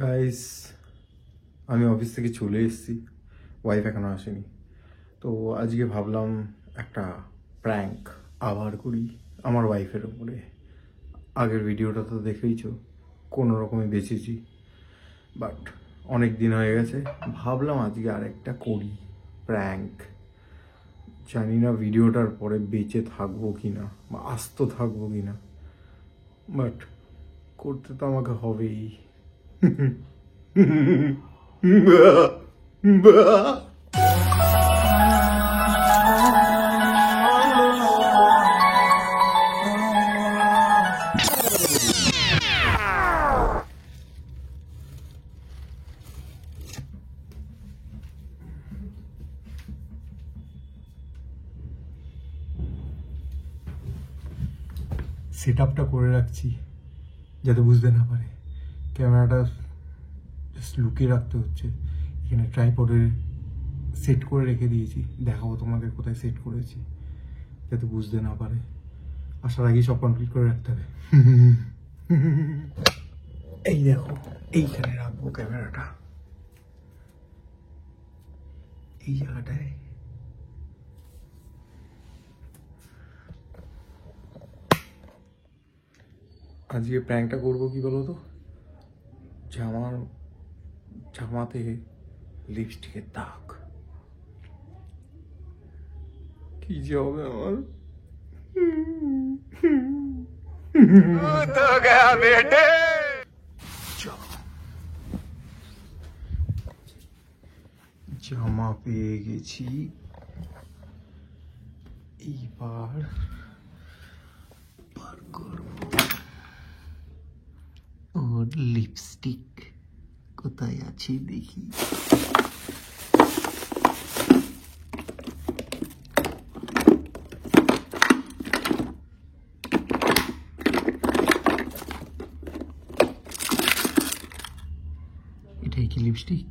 Guys, আমি office থেকে চলে এসেছি, ওয়াইফ এখনো আসেনি। তো আজকে ভাবলাম একটা প্র্যাঙ্ক আবার করি আমার ওয়াইফের উপরে। আগের ভিডিওটা তো দেখেইছো, কোনো রকমে বেঁচেছি, বাট অনেক দিন হয়ে গেছে, ভাবলাম আজকে আরেকটা করি প্র্যাঙ্ক। জানি না ভিডিওটার পরে বেঁচে থাকবো কি না বা আস্ত থাকবো কি না, বাট করতে তো আমাকে হবেই। সেট আপটা করে রাখছি যাতে বুঝতে না পারে। ক্যামেরাটা জাস্ট লুকিয়ে রাখতে হচ্ছে। এখানে ট্রাইপডে সেট করে রেখে দিয়েছি, দেখাবো তোমাদের কোথায় সেট করেছি যাতে বুঝতে না পারে। আসার আগেই সব কমপ্লিট করে রাখতে হবে। এই দেখো, এইখানে রাখবো ক্যামেরাটা, এই জায়গাটায়। আজকে প্র্যাঙ্কটা করবো কি বলো তো, জামাতে লিপস্টিকের দাগ। কি যে হবে আমার। জামা পেয়ে গেছি, এইবার বার করবো। ওর লিপস্টিক কোথায় আছে দেখি। এটাই কি লিপস্টিক?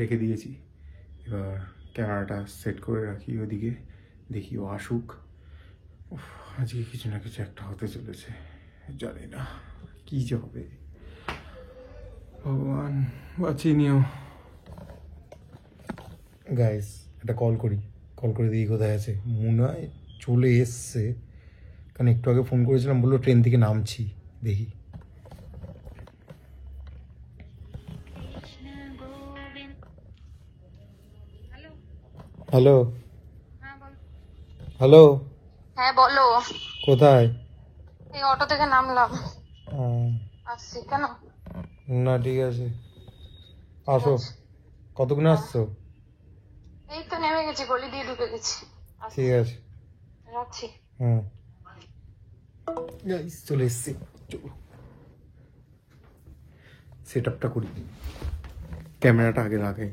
রেখে দিয়েছি, এবার ক্যামেরাটা সেট করে রাখি ওদিকে, দেখি ও আসুক। আজকে কিছু না কিছু একটা হতে চলেছে, জানি না কি যে হবে। ভগবান বাঁচিয়ে নিও। গাইস, একটা কল করে দেখি কোথায় আছে। মনে হয় চলে এসছে, কারণ একটু আগে ফোন করেছিলাম, বললো ট্রেন থেকে নামছি। দেখি। হ্যালো হ্যালো, হ্যাঁ বলো। কোথায়? এই অটো থেকে নামলাম, আসছি। কেন? না ঠিক আছে, আসো। কতক্ষণে আসছো? এই তো নেমে গেছি, গলি দিয়ে ঢুকে গেছি। ঠিক আছে, রাখছি। হুম। চলে এসছি, চলো সেট আপটা করি। ক্যামেরাটা আগে লাগাই।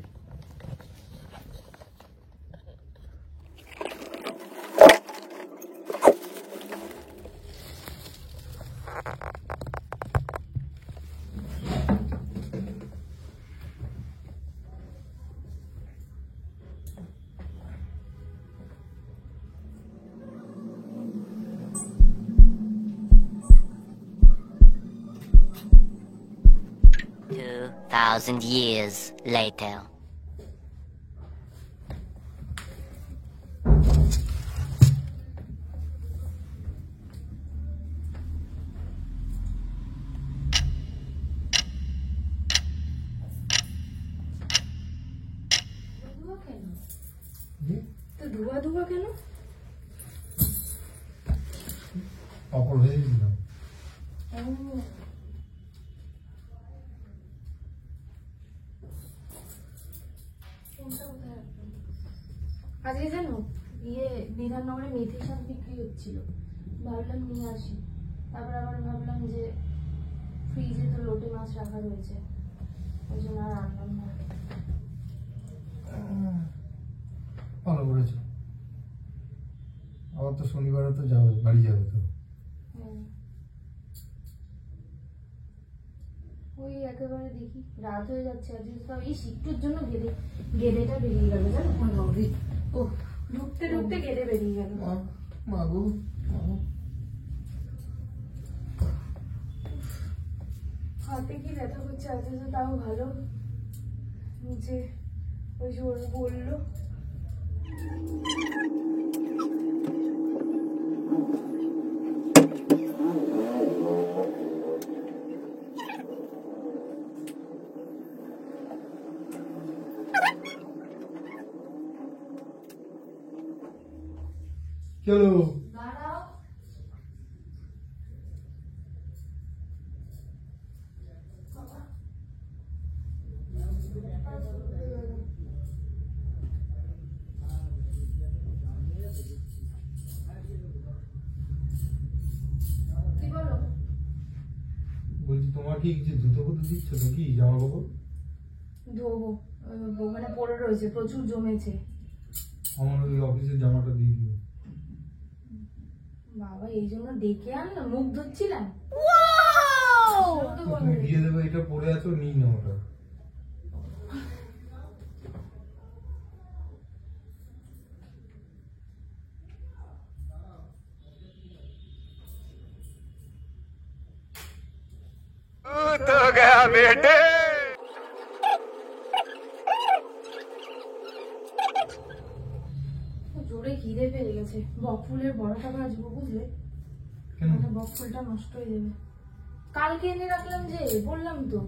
Thousand years later. তো ধোয়া ধোয়া কেন? অপর হয়ে গেছিলাম। আজকে জানো বিধাননগরে মেথি শাক বিক্রি হচ্ছিল, ভাবলাম নিয়ে আসি। তারপর আবার ভাবলাম যে ফ্রিজে তো লোটে মাছ রাখা রয়েছে, ওই জন্য আর আনলাম না। ভালো করেছো। আবার তো শনিবারে তো যাবে, বাড়ি যাবে তো। ওই একেবারে দেখি রাত হয়ে যাচ্ছে, আজকে তো এই একটুর জন্য গেদেটা বেরিয়ে গেল জানো। ও ঢুকতে ঢুকতে গেদে বেরিয়ে গেল। মাগো হাতে কি ব্যথা করছে আজকে, তো তাও ভালো নিচে ওই যে ওরা বললো। চলো দাঁড়াও, কি বলো? বলছি তোমার কি কিছু জুতো ফুতো দিচ্ছ তো, কি জামা কাপড়? ধোবো, মানে পড়ে রয়েছে, প্রচুর জমেছে। আমার ওই অফিসের জামাটা দিয়ে দিও। বাবা এই জন্য ডেকে আনলো, মুখ ধুচ্ছিলাম। তুমি দিয়ে দেবে, এটা পরে আছো, নিই না ওটা। तो गया बेटे। জোরে খিদে পেয়ে গেছে, বকফুলের বড়াটা ভাজবো বুঝলে, কেন? মানে বকফুলটা নষ্ট হয়ে যাবে। কালকে এনে রাখলাম যে, বললাম তো।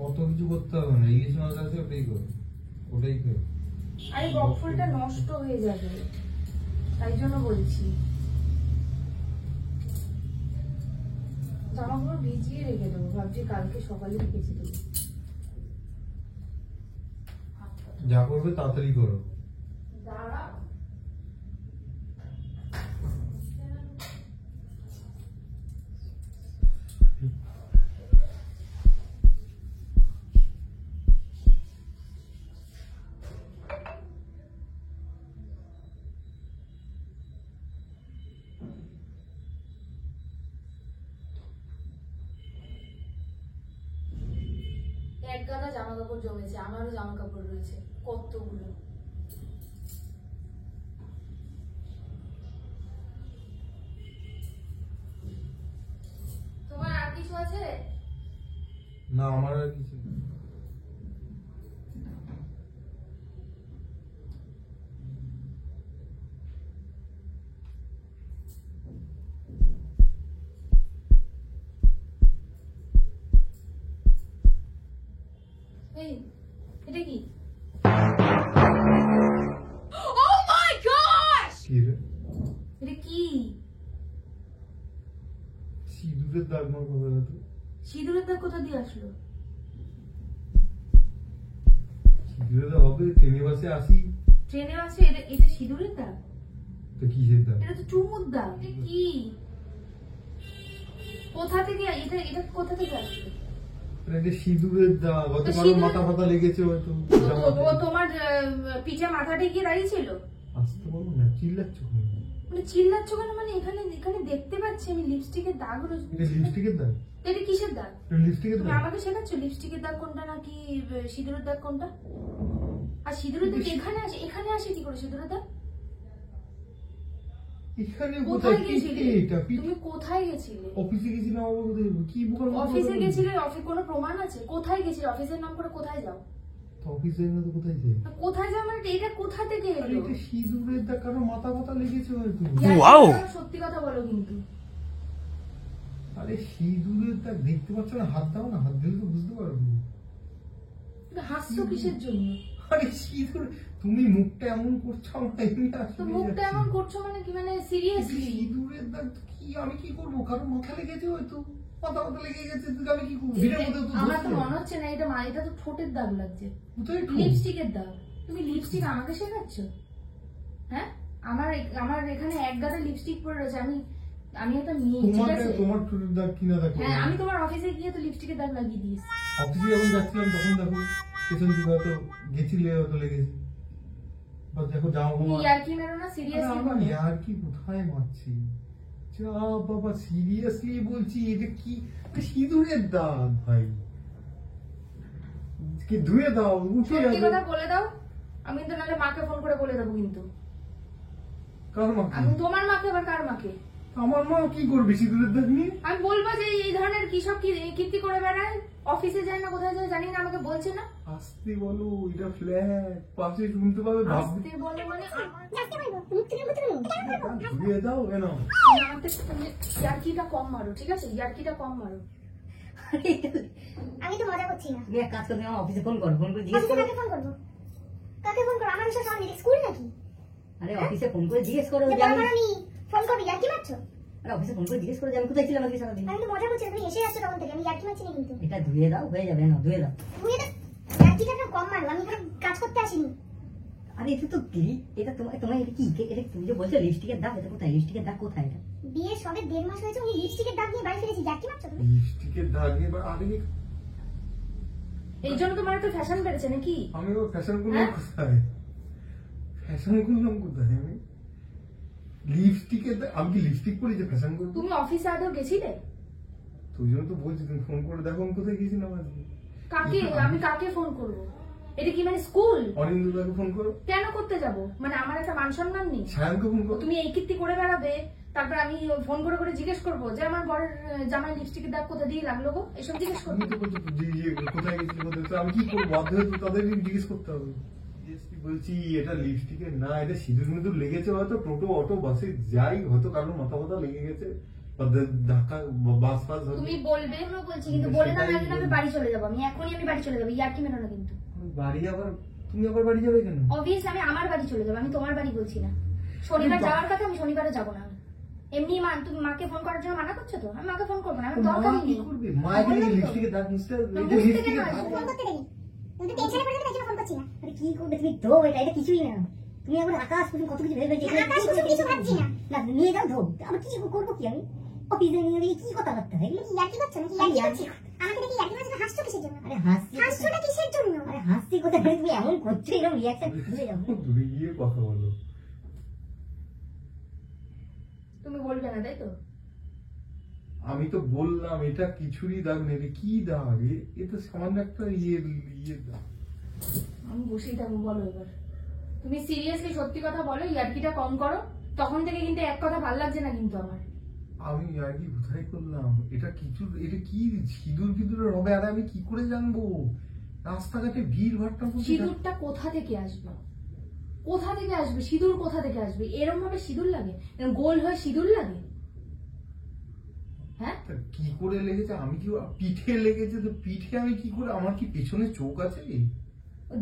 অত কিছু করতে হবে না, ইলিশ মাছ আছে ওটাই করো, ওটাই করো। আরে বকফুলটা নষ্ট হয়ে যাবে, তাই জন্য বলছি। জামাগুলো ভিজিয়ে রেখে দেবো, ভাবছি কালকে সকালে রেখেছি দেবো। যা করবে তাড়াতাড়ি করো। দাঁড়া, এক গাদা জামা কাপড় জমেছে, আমারও জামা কাপড় রয়েছে কতগুলো। তোমার আর কিছু আছে? না আমার আর কিছু নেই। এই এটা কি? কি রে? এটা কি? সিঁদুরের দাগ মার কবে তো? সিঁদুরের দাগ কোথা দিয়ে আসলো? সিঁদুরের দাগ হবে, ট্রেনে বাসে আসি ট্রেনে আছে, এটা সিঁদুরের দাগ? তো কিসের দাগ? এটা তো চুমুর দাগ। এটা কি? কোথা থেকে এটা কোথা থেকে আসলো? এটা সিঁদুরের দাগ, হয়তো কারো সিঁদুরের- মাথা ফাতা লেগেছে হয়তো। ও তোমার পিঠে মাথাটা গিয়ে দাঁড়িয়েছিল? আসতে বলো না, চিল্লাচ্ছ কেন? মানে চিল্লাচ্ছ কেন? মানে এখানে এখানে দেখতে পাচ্ছি আমি লিপস্টিকের দাগ রয়েছে। এটা লিপস্টিকের দাগ? এটা কিসের দাগ? এটা লিপস্টিকের তুমি দাগ? আমাকে শেখাচ্ছ লিপস্টিকের দাগ কোনটা নাকি সিঁদুরের দাগ কোনটা? আর সিঁদুরের দাগ এখানে আসে, এখানে আসে কি করে সিঁদুরের দাগ? এখানে কোথায় কোথায়? গেছিলে? এটা তুমি কোথায় গেছিলে? অফিসে গেছিলাম, আবার কোথায় যাবো? কি বোকার মতো অফিসে কথা বলছো? গেছিলে? কোনো প্রমাণ আছে? কোথায় গেছিলে? অফিসের নাম করে কোথায় যাও? তো অফিসে না তো কোথায় যাই? কোথায় যাও মানে এটা কোথা থেকে আরে এলো? এটা সিঁদুরের দাগ, কারো মাথা ফাতা লেগেছে হয়তো। ওয়াও, সত্যি কথা বলো কিন্তু। আরে সিঁদুরের দাগ দেখতে পাচ্ছ না? হাত দাও না, হাত দিলে তো বুঝতে পারবো। তুমি হাসছো কিসের জন্য? আরে সিঁদুর, তুমি মুখটা এমন করছো, আমার এমনি তো আসলে মুখটা যাচ্ছে। এমন করছো মানে কি, মানে সিরিয়াসলি? সিঁদুরের দাগ তো কি, আমি কি করবো? কারো মাথা লেগেছে হয়তো, মাথা মাথা লেগে গেছে, তো আমি কি করবো? ভিড়ের মধ্যে তো আমার তো ধরতে মনে হবে। হচ্ছে না এটা এটা তো ঠোঁটের দাগ লাগছে, কোথায় ঠোঁট? লিপস্টিকের দাগ। তুমি লিপস্টিক আমাকে শেখাচ্ছ? হ্যাঁ, আমার আমার এখানে এক গাদা লিপস্টিক পরে রয়েছে, আমি আমি একটা মেয়ে, ঠিক তোমাকে আছে? তোমার চুলের দাগ কিনা দেখো। হ্যাঁ, আমি তোমার অফিসে গিয়ে তো লিপস্টিকের দাগ লাগিয়ে দিয়েছি। অফিসে যখন যাচ্ছিলাম তখন দেখো পেছন দিকে হয়তো গেছিলে, হয়তো লেগেছে। বা দেখো জামা তুমি কাপড় ইয়ার্কি মেরো না, সিরিয়াসলি আমার বলো। আর কি কোথায় মারছি? যা বাবা, সিরিয়াসলি বলছি, এটা কি সিঁদুরের দাগ ভাই? কি ধুয়ে দাও, উঠে সত্যি যাবে। কথা বলে দাও, আমি তো নাহলে মাকে ফোন করে বলে দেবো কিন্তু। কার মাকে? আমি তোমার মাকে, আবার কার মাকে? আমার মা কি করবে সিঁদুরের দাগ নিয়ে? আমি বলবো যে এই ধরনের কি সব কীর্তি করে বেড়ায়, অফিসে যায় না, কোথায় যায় জানি না, আমাকে বলছে না। আসতে বলো, এটা ফ্ল্যাট, পাশে শুনতে পাবে, ভাববে। আসতে বলে মানে ধুয়ে দাও কেন? ইয়ার্কিটা কম মারো, ঠিক আছে? ইয়ার্কিটা কম মারো। আমি তো মজা করছি না। তুমি এক কাজ করো, তুমি আমার অফিসে ফোন করো, ফোন করে জিজ্ঞেস অফিসে করো। কাকে ফোন করবো? কাকে ফোন করবো? আমার বিষয় সামনে স্কুল নাকি? আরে অফিসে ফোন করে জিজ্ঞেস করো যে যে আমি, বারবার আমি ফোন করবি, ইয়ার্কি মারছো? আরে অফিসে ফোন করে জিজ্ঞেস করো যে আমি কোথায় ছিলাম আজকে সারাদিন। আমি তো মজা করছি না, তুমি এসে যাচ্ছ তখন থেকে, আমি ইয়ার্কি মারছি না কিন্তু। এটা ধুয়ে দাও, হয়ে যাবে না, ধুয়ে দাও। তুমি তো ইয়ার্কিটা একটু কম মারো, আমি এখানে কাজ করতে আসিনি। আরে এটা তো কি, এটা তোমার তোমার এটা কি, এটা তুমি যে বলছো লিপস্টিকের দাগ, এটা কোথায়? লিপস্টিকের দাগ কোথায় এটা? বিয়ের সবে 1.5 মাস হয়েছে, উনি লিপস্টিকের দাগ নিয়ে বাড়ি ফিরেছি, ইয়ার্কি মারছো তুমি? লিপস্টিকের দাগ নিয়ে আরে এই জন্য তোমার একটা ফ্যাশন বেড়েছে নাকি? আমি ও ফ্যাশন করলাম হ্যাঁ? কোথায়? ফ্যাশন করলাম কোথায় আমি? লিপস্টিকের দাগ, আমি কি লিপস্টিক পরি যে ফ্যাশন করবো? তুমি অফিসে আদৌ গেছিলে? তো ওই জন্য তো বলছি, তুমি ফোন করে দেখো আমি কোথায় গেছিলাম আজকে। কাকে? আমি কাকে ফোন করবো? এটা কি মানে স্কুল? অনিন্দুদাকে ফোন করো, কেন করতে যাব? মানে আমার একটা মান সম্মান নেই? সায়নকে ফোন করো। তুমি এই কীর্তি করে বেড়াবে, তারপর আমি ফোন করে করে জিজ্ঞেস করবো যে আমার বরের জামাই লিপস্টিকের দাগ কোথা দিয়ে লাগলো গো, এসব জিজ্ঞেস করবো? তুমি তো বলছো যে কোথায় গেছিল, কোথায়, তো আমি কি করবো? বাধ্য হয়ে তো তাদেরকে জিজ্ঞেস করতে হবে। Seriously বলছি, এটা লিপস্টিকের না, এটা সিঁদুর মিঁদুর লেগেছে হয়তো, টোটো অটো বাসে যাই, হয়তো কারোর মাথা ফাথা লেগে গেছে, বা ধাক্কা বাস ফাস হয়তো। তুমি বলবে, আমি বলছি কিন্তু বলে না না কিন্তু আমি বাড়ি চলে যাবো, আমি এখনই আমি বাড়ি চলে যাবো, ইয়ার্কি মেরো না কিন্তু। বাড়ি আবার, তুমি আবার বাড়ি যাবে কেন? অবভিয়াসলি আমি আমার বাড়ি চলে যাবো, আমি তোমার বাড়ি বলছি না। শনিবার যাওয়ার কথা, আমি শনিবারে যাবো না। এমনি তুমি মাকে ফোন করার জন্য মানা করছো তো, আমি মাকে ফোন করবো না, আমার মা দরকারই কি নেই। করবে? মা এখানে বললাম তো। লিপস্টিকের দাগ মুছতে হবে, না, এটা মুছতে লিপস্টিকের কেন দাগ। আসবে? ফোন করতে দেরি। তুমি তো টেনশনে পড়ে যাবে, এই জন্য ফোন করছি না। আরে কি করবে তুমি? ধো এটা, এটা কিছুই না। তুমি একবার আকাশ তুমি কত কিছু ভেবে ফেলছো। এখানে আকাশ কুসুম কিছু ভাবছি না। না নিয়ে যাও, ধো। আবার কি করবো কি আমি? অফিসে নিয়ে গিয়ে কি কথাবার্তা হয়? তুমি কি ইয়ার্কি করছো নাকি? ইয়ার্কি করছি। আমাকে দেখি ইয়ার্কি মারছো, হাসছো কিসের জন্য? আরে হাসছি হাসছোটা কিসের জন্য? আরে হাসছি কোথায়? তুমি এমন করছো, এরকম রিয়াকশন ধুয়ে যাও। দূরে গিয়ে কথা বলো। তুমি বলবে না, তাই তো? আমি তো বললাম এটা কিছুরই দাগ নেই, এটা কি দাগ? এটা সামান্য একটা ইয়ে দাগ। আমি বসেই থাকবো, বলো এবার। তুমি সিরিয়াসলি সত্যি কথা বলো, ইয়ার্কিটা কম করো। তখন থেকে কিন্তু এক কথা ভাল লাগছে না কিন্তু আমার। আমি আর কি কোথায় করলাম? এটা কিছু, এটা কি সিঁদুর কিদুরের হবে? আর আমি কি করে জানবো? রাস্তাঘাটে ভিড় ভাট্টা করতে সিঁদুরটা কোথা থেকে আসবে? কোথা থেকে আসবে সিঁদুর? কোথা থেকে আসবে? এরকম ভাবে সিঁদুর লাগে? এরকম গোল হয়ে সিঁদুর লাগে? হ্যাঁ, কি করে লেগেছে? আমি কি পিঠে লেগেছে? তো পিঠে আমি কি করে? আমার কি পেছনে চোখ আছে?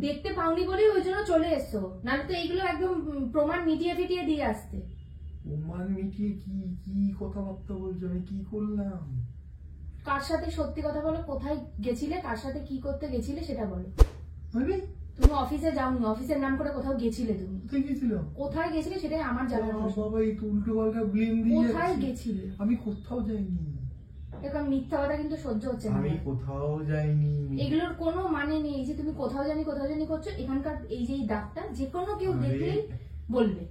দেখতে পাওনি বলেই ওই জন্য চলে এসছো, নাহলে তো এইগুলো একদম প্রমাণ মিটিয়ে ফিটিয়ে দিয়ে আসতে। ওমান মিটিয়ে কি কি কথাবার্তা বলছো? আমি কি করলাম? কার সাথে সত্যি কথা বলো, কোথায় গেছিলে, কার সাথে কি করতে গেছিলে সেটা বলো। মানে তুমি অফিসে যাওনি, অফিসের নাম করে কোথাও গেছিলে? তুমি কোথায় গেছিলাম? কোথায় গেছিলে সেটাই আমার জানার প্রশ্ন। বাবা, এই তো উল্টো পাল্টা ব্লেম দিয়ে কোথায় যাচ্ছি। গেছিলে? আমি কোথাও যাইনি। এরকম মিথ্যা কথা কিন্তু সহ্য হচ্ছে না আমি আমার। কোথাও যাইনি। এগুলোর কোনো মানে নেই যে তুমি কোথাও জানি করছো। এখানকার এই যে এই দাগটা যে কোনো কেউ আরে, দেখলেই বলবে।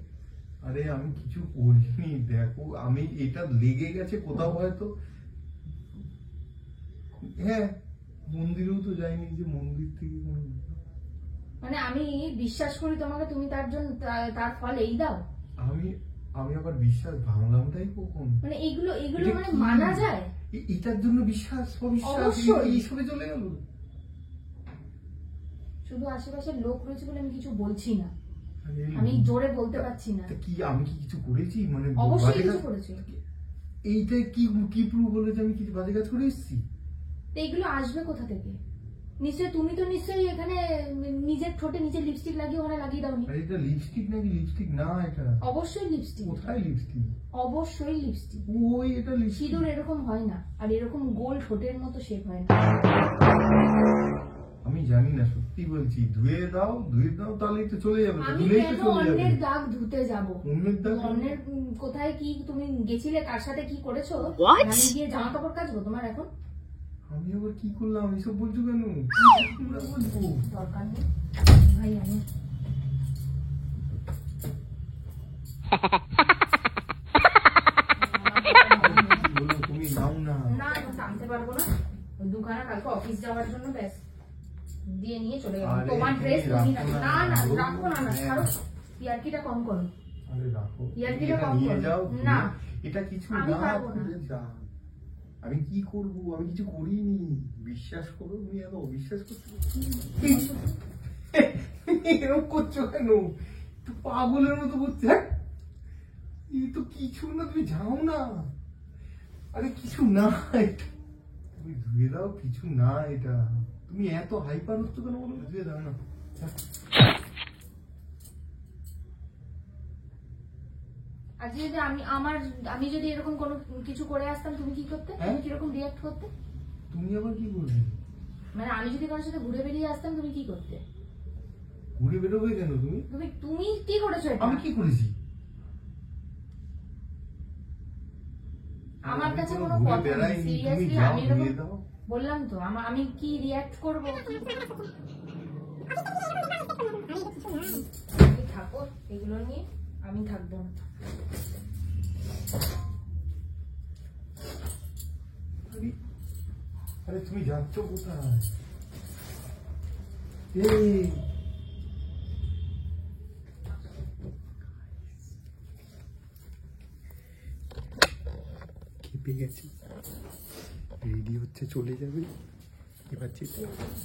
আরে আমি কিছু করিনি, দেখো আমি এটা লেগে গেছে কোথাও হয়তো। হ্যাঁ, মন্দিরেও তো যাইনি যে মন্দির থেকে কোনো। মানে আমি বিশ্বাস করি তোমাকে, তুমি তার জন্য তার ফল এই দাও? আমি আমি আবার বিশ্বাস ভাঙলামটাই কখন? মানে এইগুলো এটা মানে কি? মানা যায়? এটার জন্য বিশ্বাস অবিশ্বাস অবশ্যই। এইসবে চলে গেল। শুধু আশেপাশের লোক রয়েছে বলে আমি কিছু বলছি না, আরে, আমি জোরে বলতে পারছি না। তা কি আমি কি কিছু করেছি? মানে অবশ্যই বাজে কিছু কাজ- করেছো। এইটা কি কি প্রুফ হলো যে আমি কিছু বাজে কাজ করে এসেছি? তো এইগুলো আসবে কোথা থেকে? নিশ্চয়ই তুমি তো নিশ্চয়ই এখানে নিজের ঠোঁটে নিজের লিপস্টিক লাগিয়ে ওখানে লাগিয়ে দাওনি। আরে এটা লিপস্টিক নাকি? লিপস্টিক না এটা। অবশ্যই লিপস্টিক, কোথায় লিপস্টিক? অবশ্যই লিপস্টিক। ওই এটা লিপস্টিক। সিঁদুর এরকম হয় না, আর এরকম গোল ঠোঁটের মতো শেপ হয় না। আমি জানি না সত্যি। সত্যি বলছি, ধুয়ে দাও তাহলেই তো চলে যাবে, আমি ধুলেই তো কেন চলে যাবে। অন্যের দাগ ধুতে যাব? অন্যের দাগ? অন্যের কোথায় কি তুমি গেছিলে, কার সাথে কি করেছো? আমি গিয়ে জামা কাপড় কাচবো তোমার এখন? আমি আবার কি করলাম এসব বলছো কেন? তোমরা বলবো দরকার নেই ভাই। আমি বলো, তুমি নাও না। না এখন টানতে পারবো না, ওই দুখানা কালকে অফিস যাওয়ার জন্য ব্যাস দিয়ে নিয়ে চলে যাবো। আরে তোমার তুমি ড্রেস তুমি রাখো না না, না গো। রাখো না, না ছাড়ো, ইয়ার্কিটা কম করো। আরে রাখো, ইয়ার্কিটা এটা কম নিয়ে করো। যাও। না এটা কিছু আমি না, পারবো না। ভুলে যাও। আমি কি করব? আমি কিছু করিনি, বিশ্বাস করো। তুমি এত অবিশ্বাস করছো, এরকম করছো কেন? একটু পাগলের মতো করছে। হ্যাঁ, এই তো কিছু না, তুমি যাও না। আরে কিছু না এটা, তুমি ধুয়ে দাও, কিছু না এটা। তুমি এত হাইপার হচ্ছ কেন বলো? ধুয়ে দাও না। আজকে যদি আমি যদি এরকম কোনো কিছু করে আসতাম, তুমি কি করতে? হ্যাঁ? তুমি কিরকম রিয়াক্ট করতে? তুমি আবার কি করবে? মানে আমি যদি কারোর সাথে ঘুরে বেরিয়ে আসতাম, তুমি কি করতে? ঘুরে বেরোবে কেন তুমি? তুমি কি করেছো এটা? আমি কি করেছি? আমার আমি কাছে কোনো কোনো ঘুরে কথা নেই, বেড়াইনি, তুমি সিরিয়াসলি। যাও, আমি এরকম ধুয়ে দাও। বললাম তো, আমি কি রিয়াক্ট করবো? তুমি থাকো এগুলো নিয়ে, আমি থাকবো না। আরে তুমি যাচ্ছ কোথায়? এই খেপে গেছি, রেডি হচ্ছে, চলে যাবে এবার। যেতে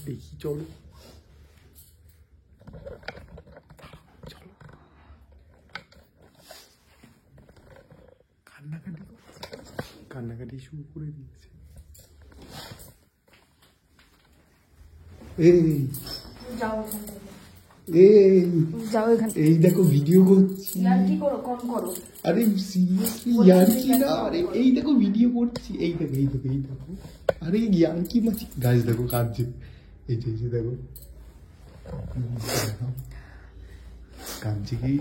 দেখি, চলো চলো। কান্নাকাটি শুরু করে দিয়েছে। এই যাও এখান থেকে, এই যাও এখান থেকে। এই দেখো ভিডিও করছি। ইয়ার্কি করো, কম করো। আরে সিরিয়াসলি ইয়ার্কি না, আরে এই দেখো ভিডিও করছি। এই দেখো এই দেখো এই দেখো, আরে ইয়ার্কি মাছি। গাছ দেখো কাঁদছে, এই যে দেখো কাঁদছে কি?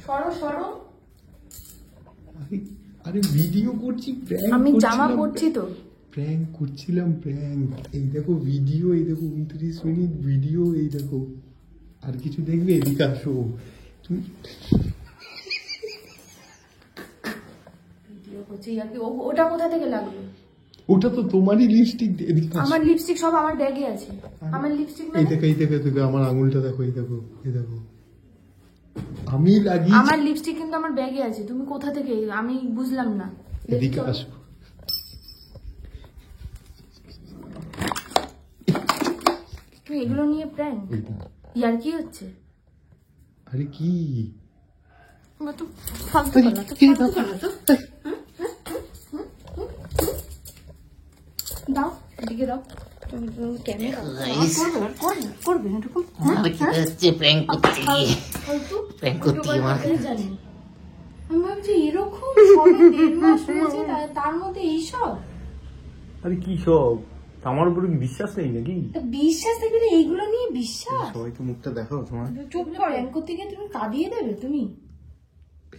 সরো সরো। আরে আরে ভিডিও করছি, প্র্যাঙ্ক আমি জামা পরছি তো। প্র্যাঙ্ক করছিলাম, প্র্যাঙ্ক। এই দেখো ভিডিও, এই দেখো 29 মিনিট ভিডিও। এই দেখো, আর কিছু দেখবে? এদিকে আসো তুমি। ভিডিও করছি ইয়ার্কি। ওটা কোথা থেকে লাগলো? ওটা তো তোমারই লিপস্টিক। এদিকে আসো। আমার লিপস্টিক সব আমার ব্যাগে আছে। আমার লিপস্টিক এই দেখো এই দেখো এই দেখো, আমার আঙুলটা দেখো, এই দেখো এই দেখো, আমি লাগি। আমার লিপস্টিক কিন্তু আমার ব্যাগে আছে। তুমি কোথা থেকে? আমি বুঝলাম না। এদিকে আসো। তুমি এগুলো নিয়ে প্র্যাঙ্ক ইয়ার্কি হচ্ছে? আরে কি তো ফালতু করলা তো, ফালতু করলা তো। দাও এদিকে দাও। তুমি ক্যামেরা করবে এরকম? আমার কি হচ্ছে প্র্যাঙ্ক করতে গিয়ে? ফালতু প্র্যাঙ্ক করতে গিয়ে আমার আমি জানি। আমি ভাবছি এরকম সবে 1.5 মাস হয়েছে, তার মধ্যে এইসব। আরে কি সব? আমার উপরে কি বিশ্বাস নেই নাকি? তা বিশ্বাস থাকলে না, এইগুলো নিয়ে বিশ্বাস? সবাই তো মুখটা দেখাও তোমার। চুপ করে প্র্যাঙ্ক করতে গিয়ে তুমি কাঁদিয়ে দেবে। তুমি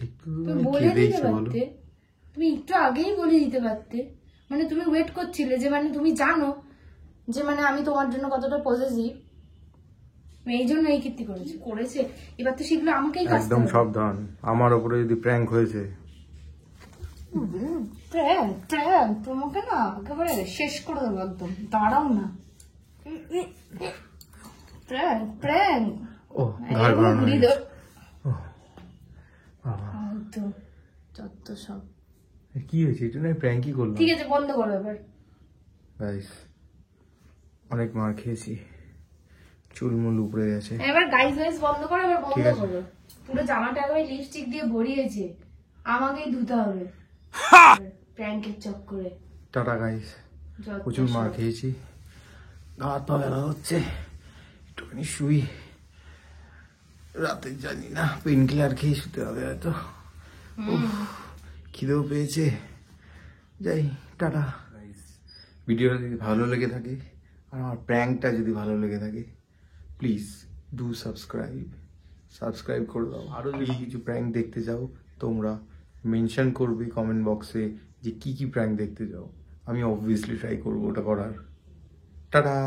একটু তুমি বলে দিতে পারতে, তুমি একটু আগেই বলে দিতে পারতে। মানে তুমি ওয়েট করছিলে যে, মানে তুমি জানো যে মানে আমি তোমার জন্য কতটা পজেসিভ, এই জন্য এই কীর্তি করেছে। এবার তো সেগুলো আমাকেই কাজতে একদম হবে। সাবধান, আমার উপরে যদি প্র্যাঙ্ক হয়েছে। প্র্যাঙ্ক প্র্যাঙ্ক তোমাকে না একেবারে শেষ করে দেবো একদম। দাঁড়াও না। প্র্যাঙ্ক প্র্যাঙ্ক ও ঘাড় ঘোরানো হয়ে গেছে। তো যত সব। কি হয়েছে? এটা না প্র্যাঙ্কই করলাম। ঠিক আছে, বন্ধ করো এবার। গাইস অনেক মার খেয়েছি, চুলমুল উপড়ে গেছে। এবার গাইস গাইস বন্ধ করো, এবার বন্ধ ঠিক আছে। করো। পুরো জামাটা একবার লিপস্টিক দিয়ে ভরিয়েছে, আমাকেই ধুতে হবে প্র্যাঙ্কের চক্করে। টাটা গাইস, যত প্রচুর মার সব। খেয়েছি, গা হাত পা ব্যথা হচ্ছে, একটুখানি শুই। রাতে জানি না, পেন কিলার খেয়ে শুতে হবে হয়তো। উফ, খিদেও পেয়েছে। যাই, টাটা। ভিডিওটা যদি ভালো লেগে থাকে আর আমার প্র্যাঙ্কটা যদি ভালো লেগে থাকে, প্লিজ ডু সাবস্ক্রাইব করে দাও। আরও যদি কিছু প্র্যাঙ্ক দেখতে চাও তোমরা মেনশন করবে কমেন্ট বক্সে যে কি প্র্যাঙ্ক দেখতে চাও, আমি অবভিয়াসলি ট্রাই করবো ওটা করার। টাটা।